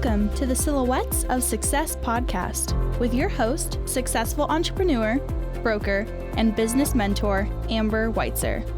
Welcome to the Silhouettes of Success podcast with your host, successful entrepreneur, broker, and business mentor, Amber Weitzer.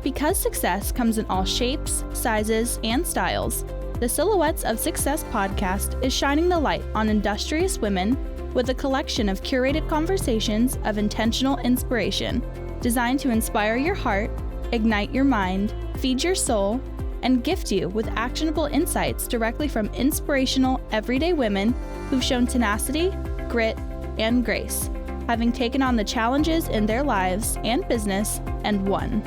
Because success comes in all shapes, sizes, and styles, the Silhouettes of Success podcast is shining the light on industrious women with a collection of curated conversations of intentional inspiration designed to inspire your heart, ignite your mind, feed your soul, and gift you with actionable insights directly from inspirational, everyday women who've shown tenacity, grit, and grace, having taken on the challenges in their lives and business and won.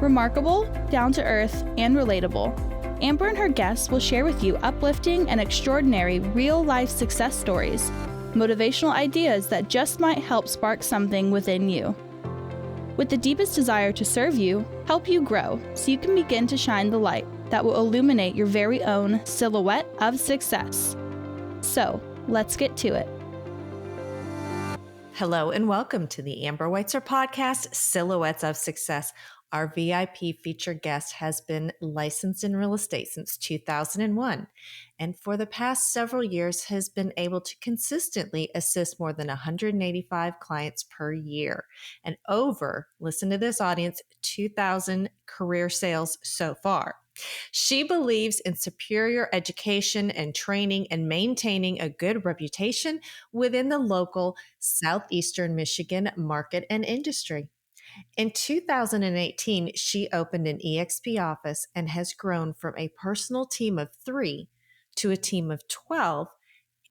Remarkable, down-to-earth, and relatable, Amber and her guests will share with you uplifting and extraordinary real-life success stories, motivational ideas that just might help spark something within you. With the deepest desire to serve you, help you grow so you can begin to shine the light that will illuminate your very own silhouette of success. So, let's get to it. Hello and welcome to the Amber Weitzer podcast, Silhouettes of Success. Our VIP featured guest has been licensed in real estate since 2001, and for the past several years has been able to consistently assist more than 185 clients per year and over, listen to this audience, 2,000 career sales so far. She believes in superior education and training and maintaining a good reputation within the local Southeastern Michigan market and industry. In 2018, she opened an EXP office and has grown from a personal team of 3 to a team of 12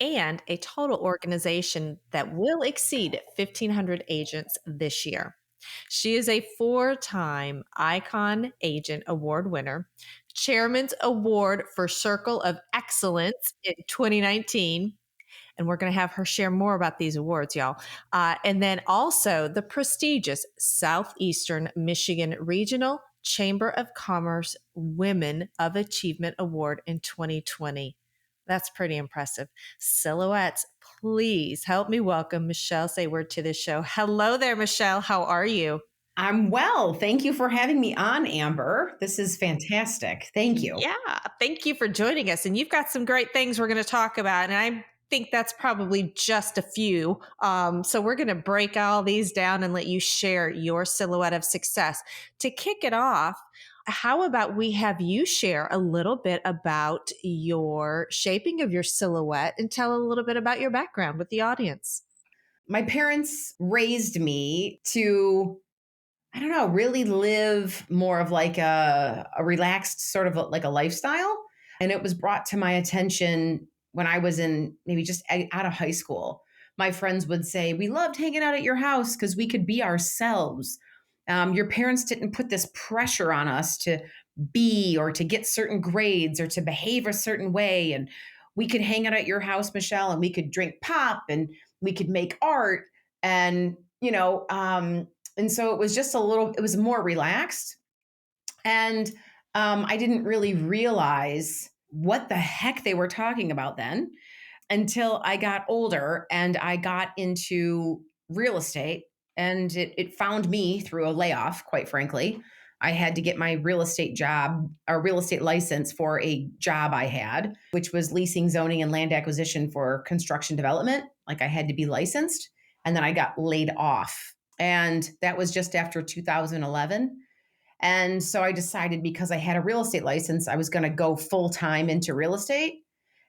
and a total organization that will exceed 1,500 agents this year. She is a 4-time Icon Agent Award winner, Chairman's Award for Circle of Excellence in 2019, and we're going to have her share more about these awards, y'all. And then also the prestigious Southeastern Michigan Regional Chamber of Commerce Women of Achievement Award in 2020. That's pretty impressive. Silhouettes, please help me welcome Michelle Saward to the show. Hello there, Michelle. How are you? I'm well. Thank you for having me on, Amber. This is fantastic. Thank you. Yeah, thank you for joining us. And you've got some great things we're going to talk about. And I think that's probably just a few. So we're going to break all these down and let you share your silhouette of success. To kick it off, how about we have you share a little bit about your shaping of your silhouette and tell a little bit about your background with the audience? My parents raised me to, really live more of like a relaxed sort of like a lifestyle. And it was brought to my attention when I was in maybe just out of high school. My friends would say, we loved hanging out at your house because we could be ourselves. Your parents didn't put this pressure on us to be or to get certain grades or to behave a certain way. And we could hang out at your house, Michelle, and we could drink pop and we could make art. And, and so it was just it was more relaxed. And I didn't really realize what the heck they were talking about then until I got older and I got into real estate, and it found me through a layoff, quite frankly. I had to get my real estate license for a job I had, which was leasing, zoning, and land acquisition for construction development. Like I had to be licensed, and then I got laid off. And that was just after 2011. And so I decided, because I had a real estate license, I was going to go full time into real estate.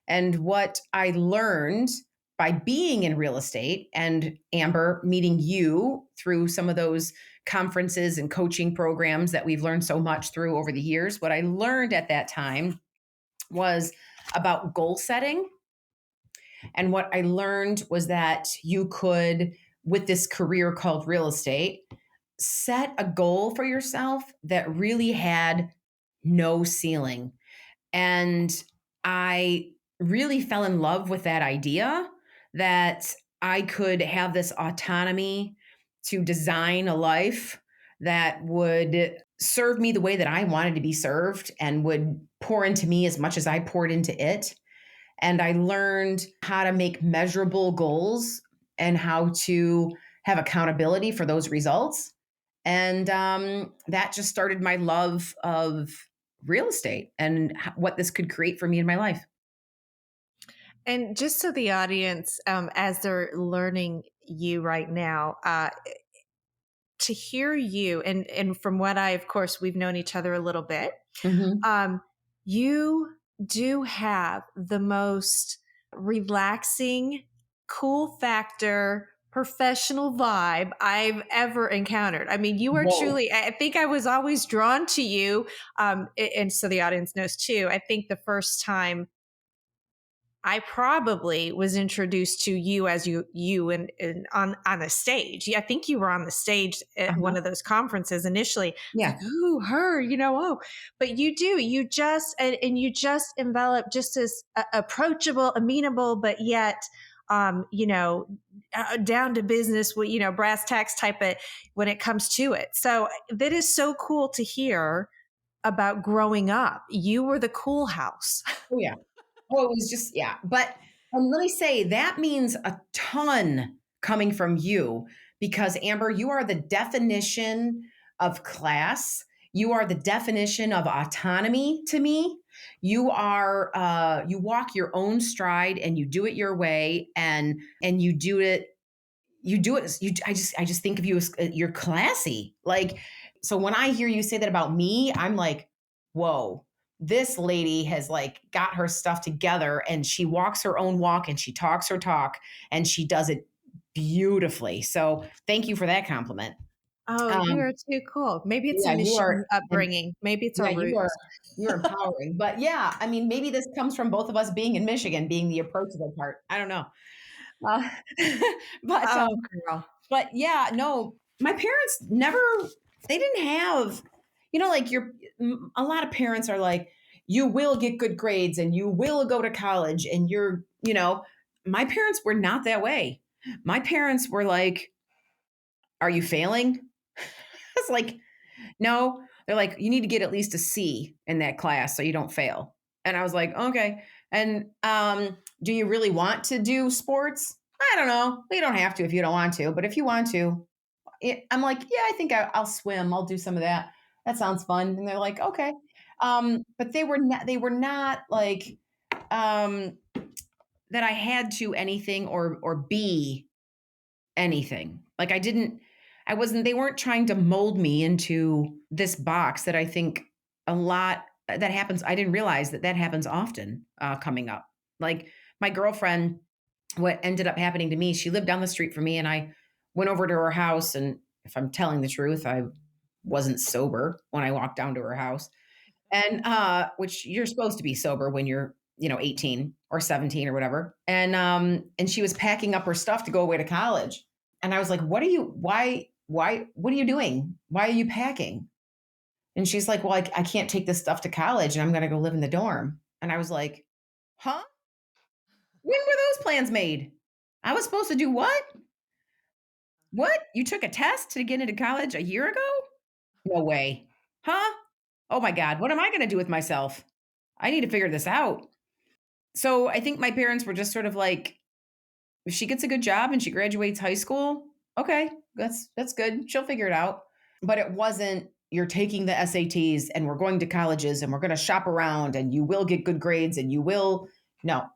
And what I learned by being in real estate, and Amber, meeting you through some of those conferences and coaching programs that we've learned so much through over the years, what I learned at that time was about goal setting. And what I learned was that you could, with this career called real estate, set a goal for yourself that really had no ceiling. And I really fell in love with that idea that I could have this autonomy to design a life that would serve me the way that I wanted to be served and would pour into me as much as I poured into it. And I learned how to make measurable goals and how to have accountability for those results. And that just started my love of real estate and what this could create for me in my life. And just so the audience, as they're learning you right now, to hear you, and from what of course, we've known each other a little bit. Mhm. You do have the most relaxing, cool factor, professional vibe I've ever encountered. I mean, you are Whoa. truly, I think I was always drawn to you. And so the audience knows too. I think the first time I probably was introduced to you as you and on a stage. Yeah, I think you were on the stage at Uh-huh. one of those conferences initially. Like, Yeah. ooh, her, oh, but you just and you just envelop just as approachable, amenable, but yet, down to business with brass tacks type of when it comes to it. So that is so cool to hear about growing up. You were the cool house. Oh, yeah. Oh, it was just, yeah. But let me say that means a ton coming from you because Amber, you are the definition of class. You are the definition of autonomy to me. You are you walk your own stride and you do it your way and you do it I just think of you as you're classy. Like so when I hear you say that about me, I'm like, whoa, this lady has like got her stuff together and she walks her own walk and she talks her talk and she does it beautifully. So thank you for that compliment. Oh, you Um are too cool. Maybe it's a yeah, you are Michigan and upbringing. Maybe it's our yeah, roots. you're empowering. But yeah, I mean maybe this comes from both of us being in Michigan, being the approachable part. I don't know. Uh, but Oh, girl. But yeah, no, my parents never, they didn't have, like a lot of parents are like, you will get good grades and you will go to college and my parents were not that way. My parents were like, are you failing? It's like, no. They're like, you need to get at least a C in that class so you don't fail. And I was like, okay. And do you really want to do sports? I don't know. You don't have to if you don't want to, but if you want to, I'm like, yeah, I think I'll swim. I'll do some of that. That sounds fun. And they're like, okay. But they were not like um, that I had to anything or be anything. Like I wasn't, they weren't trying to mold me into this box that I think a lot that happens. I didn't realize that happens often coming up. Like my girlfriend, what ended up happening to me, she lived down the street from me and I went over to her house. And if I'm telling the truth, I wasn't sober when I walked down to her house. And which you're supposed to be sober when you're 18 or 17 or whatever. And she was packing up her stuff to go away to college. And I was like, what are you doing? Why are you packing? And she's like, well, I can't take this stuff to college and I'm going to go live in the dorm. And I was like, huh? When were those plans made? I was supposed to do what? What? You took a test to get into college a year ago? No way. Huh? Oh my God, what am I going to do with myself? I need to figure this out. So I think my parents were just sort of like, if she gets a good job and she graduates high school, okay, that's good. She'll figure it out. But it wasn't you're taking the SATs and we're going to colleges and we're going to shop around and you will get good grades and you will no,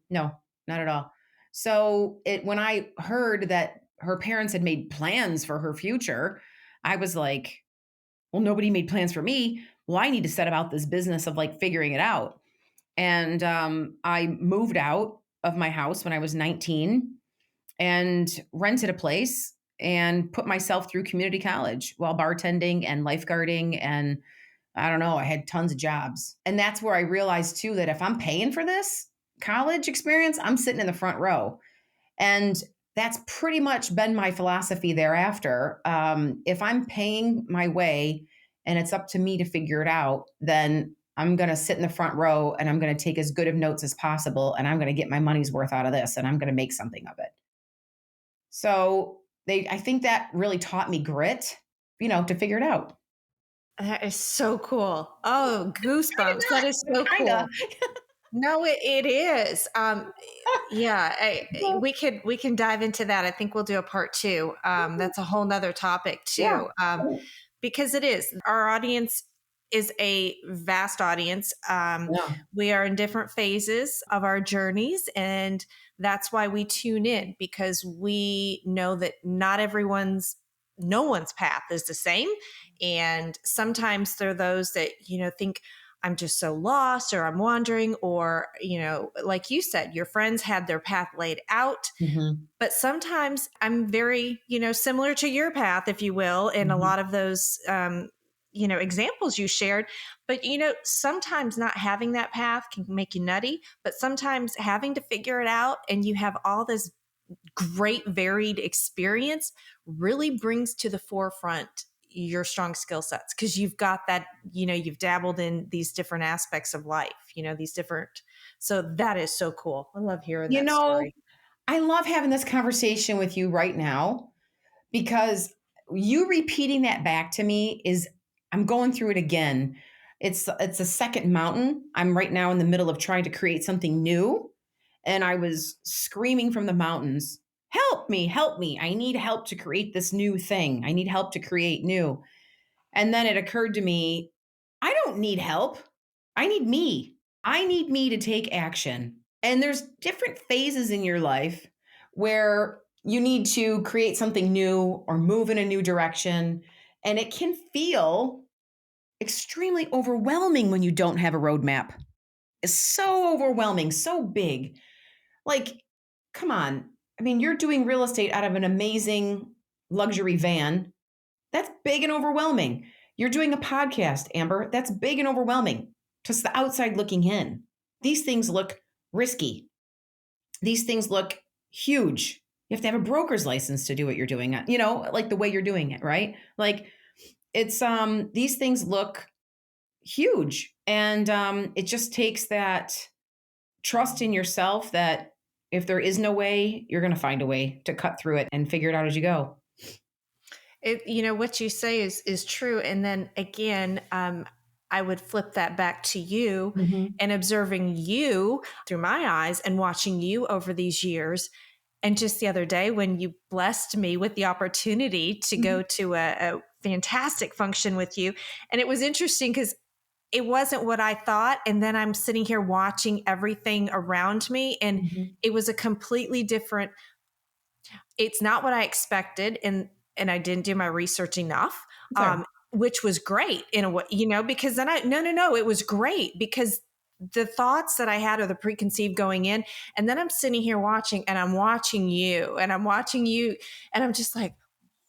not at all. So when I heard that her parents had made plans for her future, I was like, well, nobody made plans for me. Well, I need to set about this business of like figuring it out. And I moved out of my house when I was 19 and rented a place and put myself through community college while bartending and lifeguarding. And I don't know, I had tons of jobs. And that's where I realized too that if I'm paying for this college experience, I'm sitting in the front row. And that's pretty much been my philosophy thereafter. If I'm paying my way and it's up to me to figure it out, then I'm going to sit in the front row and I'm going to take as good of notes as possible. And I'm going to get my money's worth out of this and I'm going to make something of it. So I think that really taught me grit, to figure it out. That is so cool. Oh, goosebumps. That is so Kinda. cool. No, it is. Yeah, we can dive into that. I think we'll do a part two. That's a whole nother topic too. Yeah. Because it is our audience is a vast audience. Yeah. We are in different phases of our journeys, and that's why we tune in, because we know that no one's path is the same. And sometimes there are those that, think I'm just so lost, or I'm wandering, or, like you said, your friends had their path laid out. Hmm. But sometimes I'm very, similar to your path, if you will, in a Hmm. lot of those, examples you shared. But, sometimes not having that path can make you nutty, but sometimes having to figure it out, and you have all this great varied experience, really brings to the forefront your strong skill sets, because you've got that, you've dabbled in these different aspects of life, these different. So that is so cool. I love hearing You that know, story. I love having this conversation with you right now because you repeating that back to me is I'm going through it again. It's a second mountain. I'm right now in the middle of trying to create something new, and I was screaming from the mountains, "Help me, help me. I need help to create this new thing. I need help to create new." And then it occurred to me, I don't need help. I need me. I need me to take action. And there's different phases in your life where you need to create something new or move in a new direction. And it can feel extremely overwhelming when you don't have a roadmap. It's so overwhelming, so big. Like, come on. I mean, you're doing real estate out of an amazing luxury van. That's big and overwhelming. You're doing a podcast, Amber. That's big and overwhelming. Just the outside looking in. These things look risky. These things look huge. You have to have a broker's license to do what you're doing, like the way you're doing it, right? Like it's these things look huge. And it just takes that trust in yourself that if there is no way, you're going to find a way to cut through it and figure it out as you go. What you say is true. And then again, I would flip that back to you, Mhm. and observing you through my eyes and watching you over these years. And just the other day, when you blessed me with the opportunity to go Mhm. to a fantastic function with you. And it was interesting because it wasn't what I thought. And then I'm sitting here watching everything around me, and Mhm. it was a completely different, it's not what I expected. And I didn't do my research enough, Sorry. which was great in a way, because then no, it was great, because the thoughts that I had, or the preconceived going in, and then I'm sitting here watching, and I'm watching you, and I'm watching you, and I'm just like,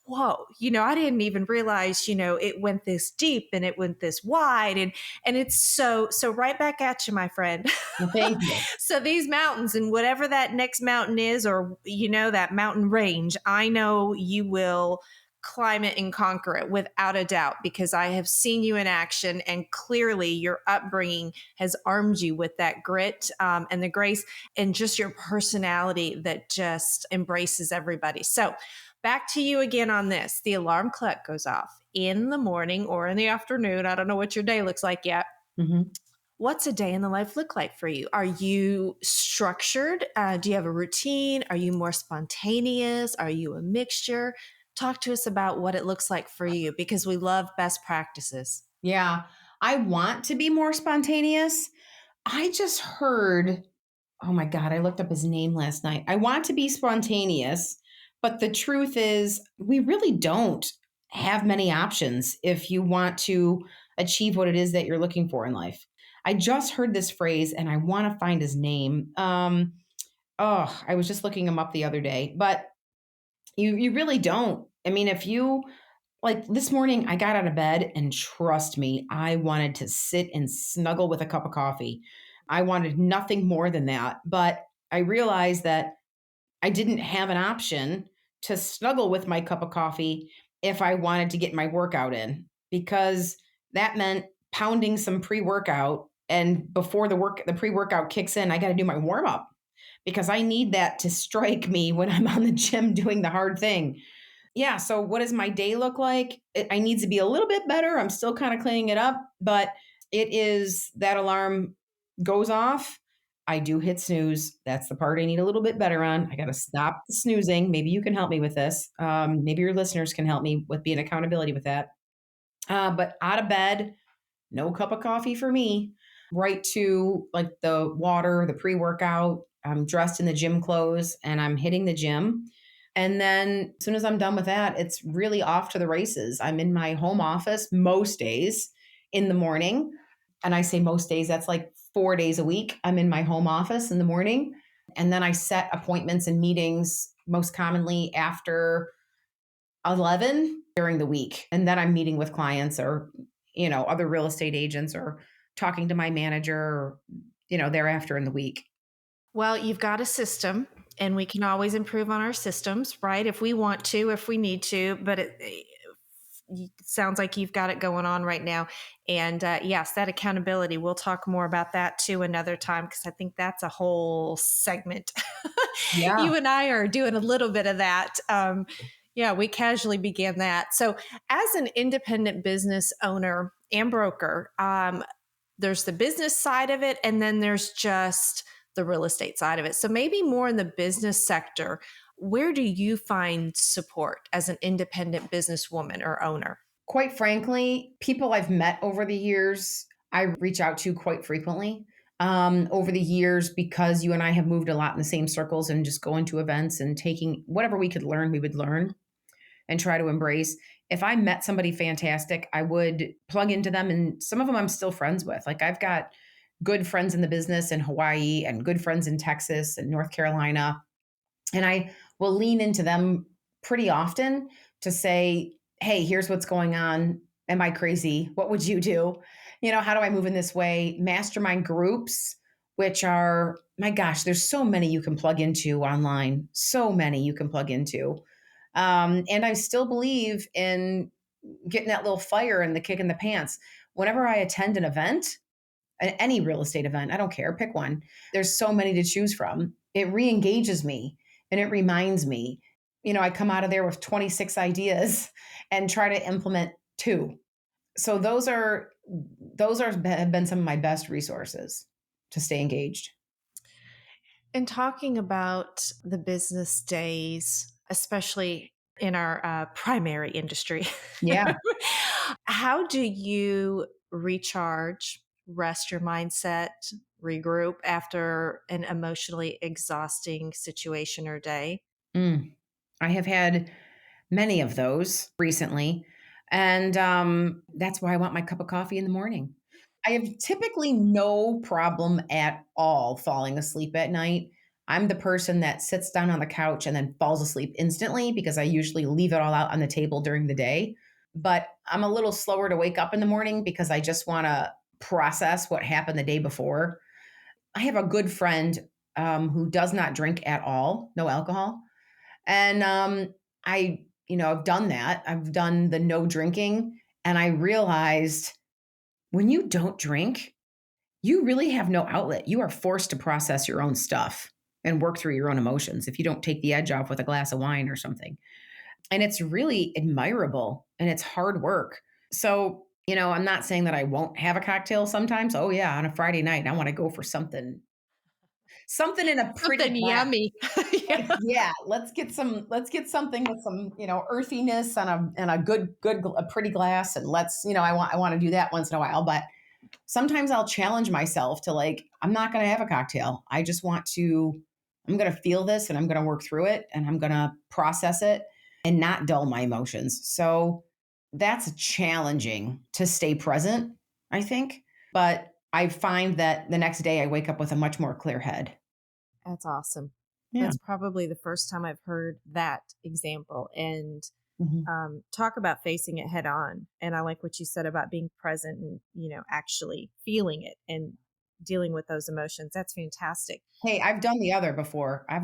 whoa, I didn't even realize, it went this deep, and it went this wide, and it's so right back at you, my friend. Well, thank you. So these mountains, and whatever that next mountain is, or that mountain range, I know you will climb it and conquer it without a doubt, because I have seen you in action, and clearly your upbringing has armed you with that grit, and the grace, and just your personality that just embraces everybody. So back to you again on this. The alarm clock goes off in the morning or in the afternoon. I don't know what your day looks like yet. Mhm. What's a day in the life look like for you? Are you structured? Do you have a routine? Are you more spontaneous? Are you a mixture? Talk to us about what it looks like for you, because we love best practices. Yeah, I want to be more spontaneous. I just heard, oh my God, I looked up his name last night. I want to be spontaneous, but the truth is, we really don't have many options if you want to achieve what it is that you're looking for in life. I just heard this phrase and I want to find his name. I was just looking him up the other day, but you really don't. I mean, if you like this morning, I got out of bed and trust me, I wanted to sit and snuggle with a cup of coffee. I wanted nothing more than that. But I realized that I didn't have an option to snuggle with my cup of coffee if I wanted to get my workout in, because that meant pounding some pre-workout. And before the pre-workout kicks in, I got to do my warm up because I need that to strike me when I'm on the gym doing the hard thing. Yeah, so what does my day look like? I need to be a little bit better. I'm still kind of cleaning it up, but it is that alarm goes off. I do hit snooze. That's the part I need a little bit better on. I got to stop the snoozing. Maybe you can help me with this. Maybe your listeners can help me with being accountability with that. But out of bed, no cup of coffee for me. Right to like the water, the pre-workout. I'm dressed in the gym clothes and I'm hitting the gym. And then as soon as I'm done with that, it's really off to the races. I'm in my home office most days in the morning. And I say most days, that's like 4 days a week. I'm in my home office in the morning. And then I set appointments and meetings most commonly after 11 during the week. And then I'm meeting with clients or, other real estate agents or talking to my manager, or, thereafter in the week. Well, you've got a system and we can always improve on our systems, right? If we want to, if we need to, but it sounds like you've got it going on right now. And yes, that accountability, we'll talk more about that too another time, because I think that's a whole segment. Yeah. You and I are doing a little bit of that. Yeah, we casually began that. So as an independent business owner and broker, there's the business side of it, and then there's just the real estate side of it. So maybe more in the business sector, where do you find support as an independent businesswoman or owner? Quite frankly, people I've met over the years, I reach out to quite frequently. Over the years, because you and I have moved a lot in the same circles and just going to events and taking whatever we could learn, we would learn and try to embrace. If I met somebody fantastic, I would plug into them. And some of them I'm still friends with. Like I've got good friends in the business in Hawaii and good friends in Texas and North Carolina. And I will lean into them pretty often to say, hey, here's what's going on. Am I crazy? What would you do? How do I move in this way? Mastermind groups, which are, my gosh, there's so many you can plug into online, so many you can plug into. And I still believe in getting that little fire and the kick in the pants. Whenever I attend an event, any real estate event, I don't care, pick one. There's so many to choose from. It re-engages me and it reminds me. I come out of there with 26 ideas and try to implement 2. So those have been some of my best resources to stay engaged. And talking about the business days, especially in our primary industry. Yeah. How do you recharge, rest your mindset, regroup after an emotionally exhausting situation or day? I have had many of those recently. And that's why I want my cup of coffee in the morning. I have typically no problem at all falling asleep at night. I'm the person that sits down on the couch and then falls asleep instantly because I usually leave it all out on the table during the day. But I'm a little slower to wake up in the morning because I just want to process what happened the day before. I have a good friend who does not drink at all, no alcohol. And I've done that. I've done the no drinking. And I realized when you don't drink, you really have no outlet. You are forced to process your own stuff and work through your own emotions if you don't take the edge off with a glass of wine or something. And it's really admirable and it's hard work. So, I'm not saying that I won't have a cocktail sometimes. Oh yeah, on a Friday night, I want to go for something in a pretty Something yummy. Yeah, let's get something with some, earthiness and a pretty glass. And I want to do that once in a while, but sometimes I'll challenge myself to I'm not going to have a cocktail. I'm going to feel this and I'm going to work through it and I'm going to process it and not dull my emotions. So that's challenging to stay present, I think. But I find that the next day I wake up with a much more clear head. That's awesome. Yeah. That's probably the first time I've heard that example. And Mm-hmm. talk about facing it head on. And I like what you said about being present and, actually feeling it and dealing with those emotions. That's fantastic. Hey, I've done the other before. I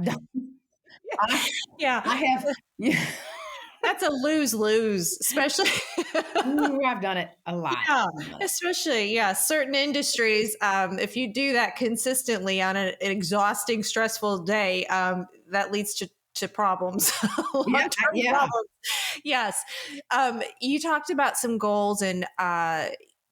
Yeah. have. Yeah. That's a lose-lose, especially. Ooh, I've done it a lot. Yeah, especially, certain industries. If you do that consistently on an exhausting, stressful day, that leads to problems, long-term problems. Yes. You talked about some goals and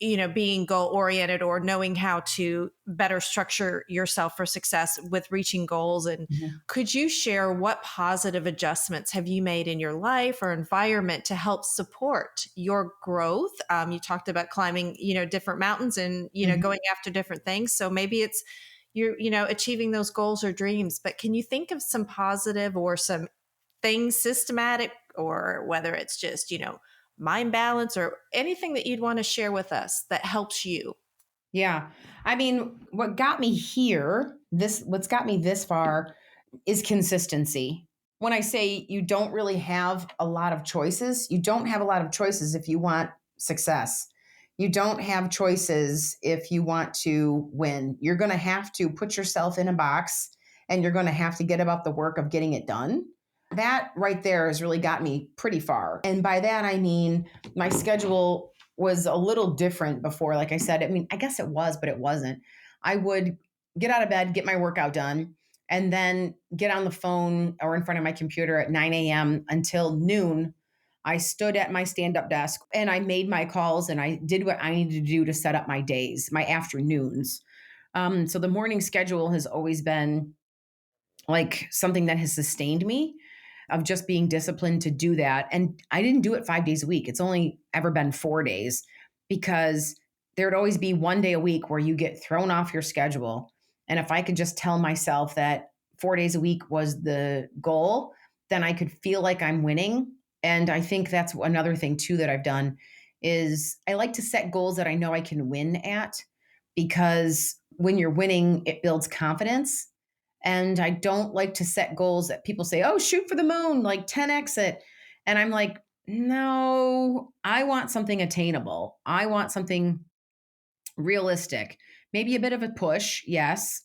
being goal oriented or knowing how to better structure yourself for success with reaching goals. And Mhm. could you share what positive adjustments have you made in your life or environment to help support your growth? You talked about climbing, different mountains and, Mhm. going after different things. So maybe it's you're, achieving those goals or dreams, but can you think of some positive or some things systematic, or whether it's just, mind balance or anything that you'd want to share with us that helps you? Yeah. I mean, what's got me this far is consistency. When I say you don't really have a lot of choices, you don't have a lot of choices if you want success. You don't have choices if you want to win. You're going to have to put yourself in a box and you're going to have to get about the work of getting it done. That right there has really got me pretty far. And by that, I mean, my schedule was a little different before. Like I said, I mean, I guess it was, but it wasn't. I would get out of bed, get my workout done, and then get on the phone or in front of my computer at 9 a.m. until noon. I stood at my stand up desk and I made my calls and I did what I needed to do to set up my days, my afternoons. So the morning schedule has always been like something that has sustained me, of just being disciplined to do that. And I didn't do it 5 days a week. It's only ever been 4 days because there'd always be one day a week where you get thrown off your schedule. And if I could just tell myself that 4 days a week was the goal, then I could feel like I'm winning. And I think that's another thing too that I've done is I like to set goals that I know I can win at, because when you're winning, it builds confidence. And I don't like to set goals that people say, oh, shoot for the moon, like 10x it. And I'm like, no, I want something attainable. I want something realistic. Maybe a bit of a push. Yes.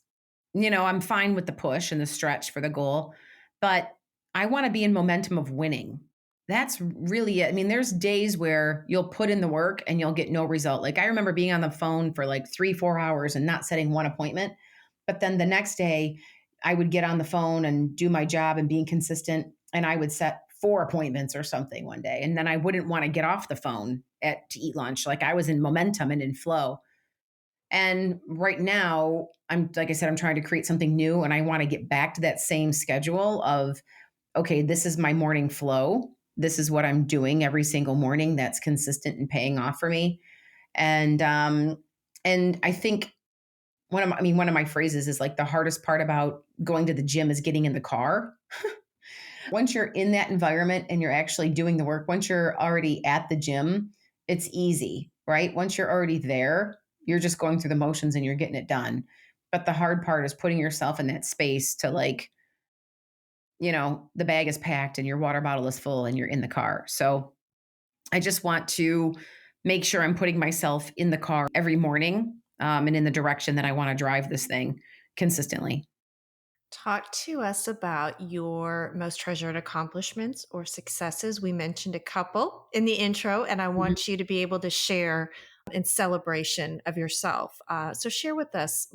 I'm fine with the push and the stretch for the goal, but I want to be in momentum of winning. That's really it. I mean, there's days where you'll put in the work and you'll get no result. Like I remember being on the phone for like 3, 4 hours and not setting one appointment. But then the next day, I would get on the phone and do my job and being consistent. And I would set 4 appointments or something one day. And then I wouldn't want to get off the phone to eat lunch. Like I was in momentum and in flow. And right now, like I said, I'm trying to create something new and I want to get back to that same schedule of, okay, this is my morning flow. This is what I'm doing every single morning that's consistent and paying off for me. And I think one of my phrases is like the hardest part about going to the gym is getting in the car. Once you're in that environment and you're actually doing the work, once you're already at the gym, it's easy, right? Once you're already there, you're just going through the motions and you're getting it done. But the hard part is putting yourself in that space to like, the bag is packed and your water bottle is full and you're in the car. So I just want to make sure I'm putting myself in the car every morning, and in the direction that I want to drive this thing consistently. Talk to us about your most treasured accomplishments or successes. We mentioned a couple in the intro, and I Mhm. want you to be able to share in celebration of yourself. So, share with us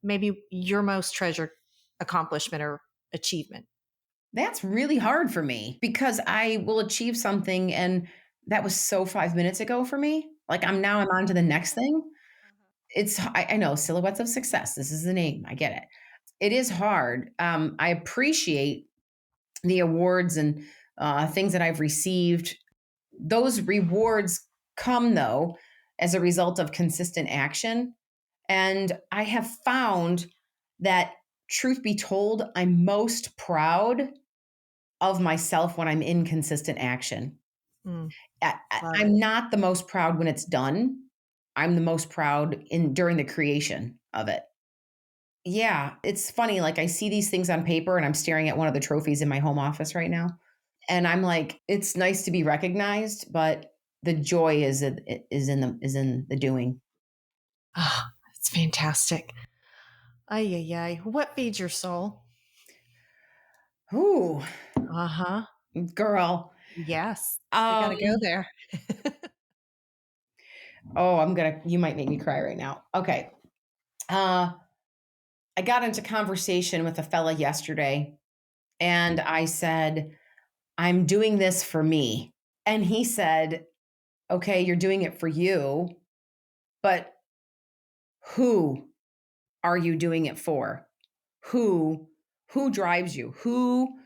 maybe your most treasured accomplishment or achievement. That's really hard for me because I will achieve something and that was so 5 minutes ago for me. Like I'm on to the next thing. I know silhouettes of success. This is the name. I get it. It is hard. I appreciate the awards and things that I've received. Those rewards come though as a result of consistent action. And I have found that, truth be told, I'm most proud of myself when I'm in consistent action. Mm, love I'm it. not the most proud when it's done. I'm the most proud in during the creation of it. Yeah, it's funny. Like I see these things on paper and I'm staring at one of the trophies in my home office right now. And I'm like, it's nice to be recognized, but the joy is in the doing. Oh, it's fantastic. Ay, ay, ay. What feeds your soul? Ooh, Uh huh. girl. Yes. We got Um, to go there. you might make me cry right now. Okay. Uh, I got into conversation with a fella yesterday and I said, I'm doing this for me. And he said, okay, you're doing it for you. but who are you doing it for? Who drives you? Who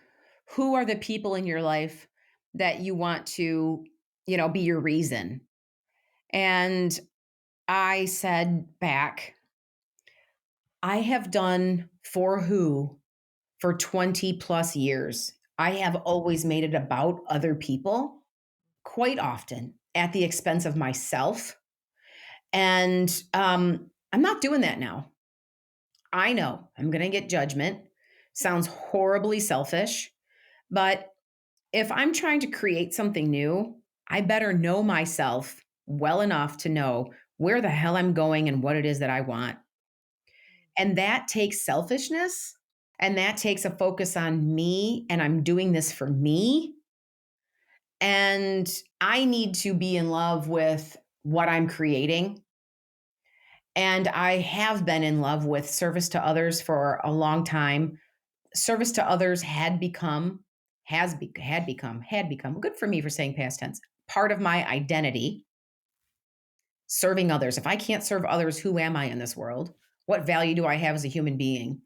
are the people in your life that you want to, be your reason? And I said back, I have done for who for 20 plus years. I have always made it about other people, quite often at the expense of myself. And I'm not doing that now. I know I'm going to get judgment. Sounds horribly selfish, but if I'm trying to create something new, I better know myself well enough to know where the hell I'm going and what it is that I want. And that takes selfishness, and that takes a focus on me, and I'm doing this for me. And I need to be in love with what I'm creating. And I have been in love with service to others for a long time. Service to others had become, good for me for saying past tense, part of my identity. Serving others. If I can't serve others, who am I in this world? What value do I have as a human being?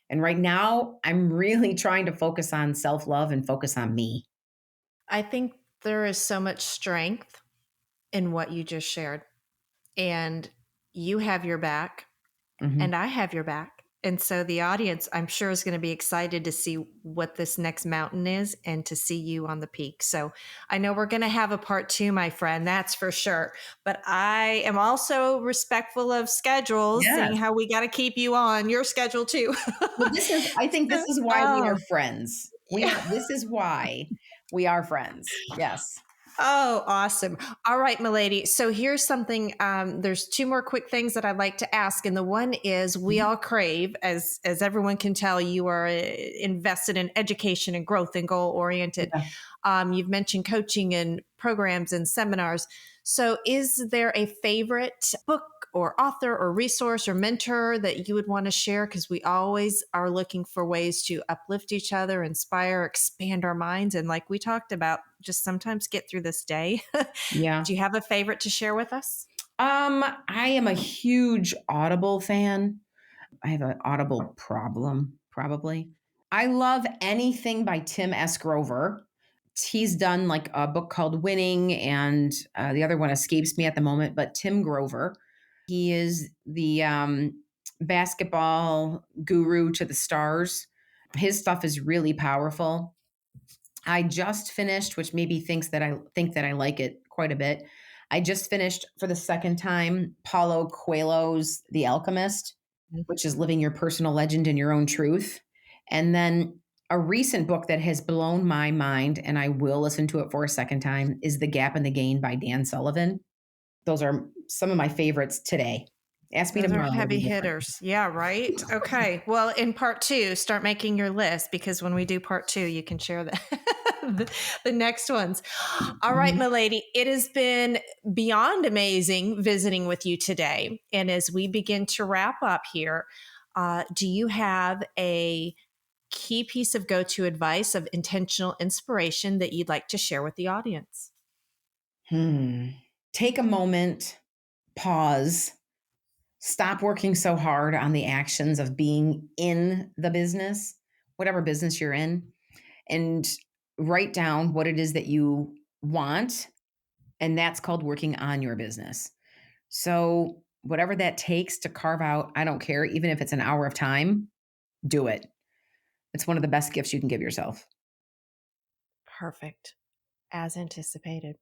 And right now, I'm really trying to focus on self-love and focus on me. I think there is so much strength in what you just shared. And you have your back, and I have your back. And so the audience, I'm sure, is going to be excited to see what this next mountain is and to see you on the peak. So I know we're going to have a part 2, my friend, that's for sure. But I am also respectful of schedules, seeing how we got to keep you on your schedule too. Well, I think this is why we are friends. This is why we are friends. Yes. Oh, awesome. All right, milady. So here's something, there's 2 more quick things that I'd like to ask. And the one is, we all crave, as everyone can tell, you are invested in education and growth and goal oriented. Yeah. You've mentioned coaching and programs and seminars. So is there a favorite book or author or resource or mentor that you would want to share? Because we always are looking for ways to uplift each other, inspire, expand our minds. And like we talked about, just sometimes get through this day. Yeah. Do you have a favorite to share with us? I am a huge Audible fan. I have an Audible problem, probably. I love anything by Tim S. Grover. He's done like a book called Winning, and the other one escapes me at the moment, but Tim Grover, he is the basketball guru to the stars. His stuff is really powerful. I just finished, which maybe think that I like it quite a bit. I just finished for the second time Paulo Coelho's The Alchemist, which is living your personal legend in your own truth. And then a recent book that has blown my mind, and I will listen to it for a second time, is The Gap and the Gain by Dan Sullivan. Those are some of my favorites today. Ask me tomorrow. Those are heavy hitters. Yeah, right? Okay. Well, in part 2, start making your list, because when we do part 2, you can share the next ones. All right, milady, it has been beyond amazing visiting with you today. And as we begin to wrap up here, do you have a key piece of go-to advice of intentional inspiration that you'd like to share with the audience? Take a moment, pause, stop working so hard on the actions of being in the business, whatever business you're in, and write down what it is that you want. And that's called working on your business. So whatever that takes to carve out, I don't care, even if it's an hour of time, do it. It's one of the best gifts you can give yourself. Perfect. As anticipated.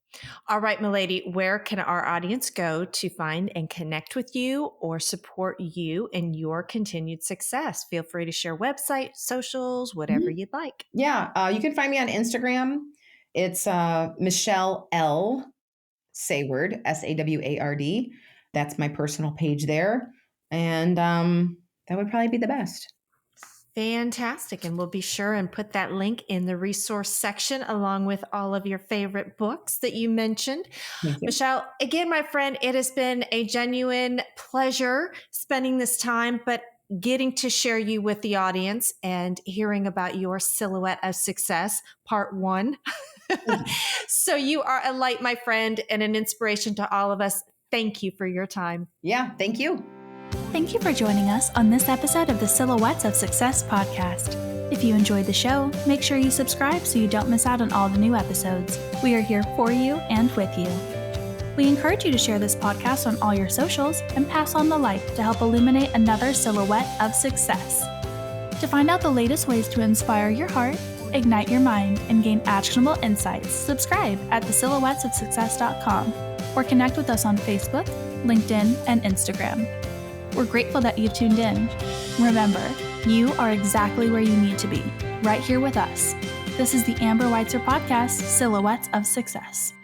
All right, milady, where can our audience go to find and connect with you or support you in your continued success? Feel free to share website, socials, whatever you'd like. Yeah, you can find me on Instagram. It's Michelle L. Saward, Saward. That's my personal page there. And that would probably be the best. Fantastic. And we'll be sure and put that link in the resource section along with all of your favorite books that you mentioned. Michelle, again, my friend, it has been a genuine pleasure spending this time, but getting to share you with the audience and hearing about your silhouette of success, part 1. So you are a light, my friend, and an inspiration to all of us. thank you for your time. Yeah, thank you. Thank you for joining us on this episode of the Silhouettes of Success podcast. If you enjoyed the show, make sure you subscribe so you don't miss out on all the new episodes. We are here for you and with you. We encourage you to share this podcast on all your socials and pass on the light to help illuminate another silhouette of success. To find out the latest ways to inspire your heart, ignite your mind, and gain actionable insights, subscribe at thesilhouettesofsuccess.com or connect with us on Facebook, LinkedIn, and Instagram. We're grateful that you tuned in. Remember, you are exactly where you need to be, right here with us. This is the Amber Weitzer podcast, Silhouettes of Success.